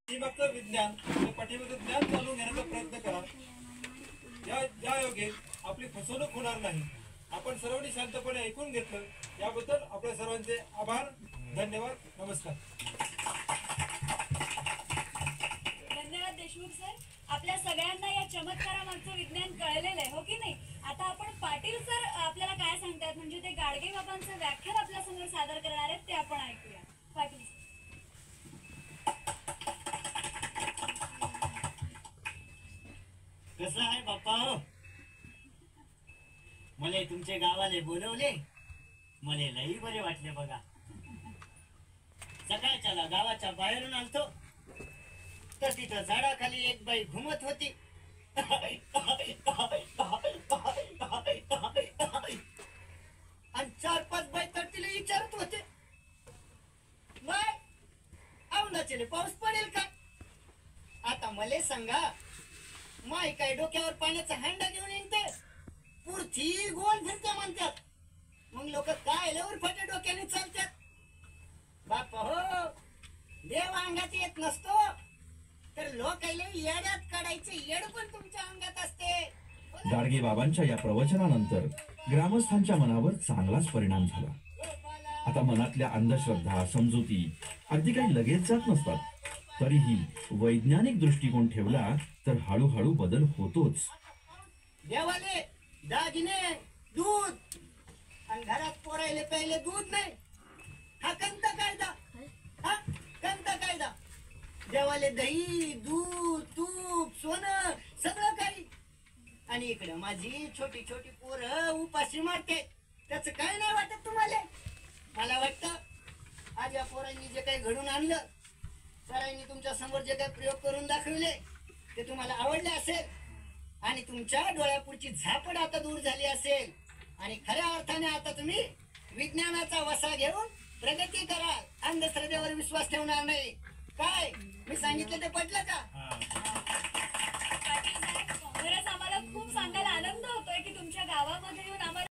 पाठीमागचं विज्ञान पाठीमागचं ज्ञान जाणून घेण्याचा प्रयत्न करा. या योगे आपली फसवणूक होणार नाही. आपण सर्वांनी शांतपणे ऐकून घेतलं याबद्दल आपल्या सर्वांचे आभार. धन्यवाद. नमस्कार. धन्यवाद देशमुख सर. आपल्या सगळ्यांना या चमत्कारामागचं विज्ञान कळलेलं आहे, हो की नाही? आता आपण पाटील सर आपल्याला काय सांगतात, म्हणजे ते गाडगे बाबांचं व्याख्यान आपल्या समोर सादर करणार आहेत, ते आपण ऐकूया. पाटील सर. कसं आहे बाप्पा हो? मला तुमचे गावाले बोलवले, मला लई बरे वाटले बघा. सकाळच्याला गावाच्या बाहेरून आलतो तर तिथं झाडाखाली एक बाई घुमत होती. आणि 4-5 बाई तर तिला विचारत होते, बाय औंधाचे पाऊस पडेल का? आता मला सांगा, माय काय डोक्यावर पाण्याचा हंडा घेऊन येते, पुरथी गोल फिरते म्हणतात. मग लोक काय लवर फटे डोक्याने चालतात. बापा हो, देव अंगात येत नसतो तर लोकायला येड्यात काढायचे येड पण तुमच्या अंगात असते. गाडगे बाबांच्या या प्रवचनानंतर ग्रामस्थांच्या मनावर चांगलाच परिणाम झाला. आता मनातल्या अंधश्रद्धा समजुती अगदी काही लगेच जात नसतात. तरीही वैज्ञानिक दृष्टिकोन ठेवला तर हळूहळू बदल होतोच. देवाले दागिने दूध आणि घरात पोरायले पहिले दूध नाही, हा कोणता कायदा? हा कोणता कायदा? देवाले दही दूध तूप सोनं सगळं काही, आणि इकडे माझी छोटी छोटी पोरं उपाशी मारते. त्याच काय नाही वाटत तुम्हाला? मला वाटतं आज या पोरांनी जे काही घडून आणलं, सरांनी तुमच्या समोर जे काही प्रयोग करून दाखवले ते तुम्हाला आवडले असेल आणि तुमच्या डोळ्यापुढची झापड आता दूर झाली असेल आणि खऱ्या अर्थाने आता तुम्ही विज्ञानाचा वसा घेऊन प्रगती कराल, अंधश्रद्धेवर विश्वास ठेवणार नाही. काय मी सांगितलं ते पटलं का?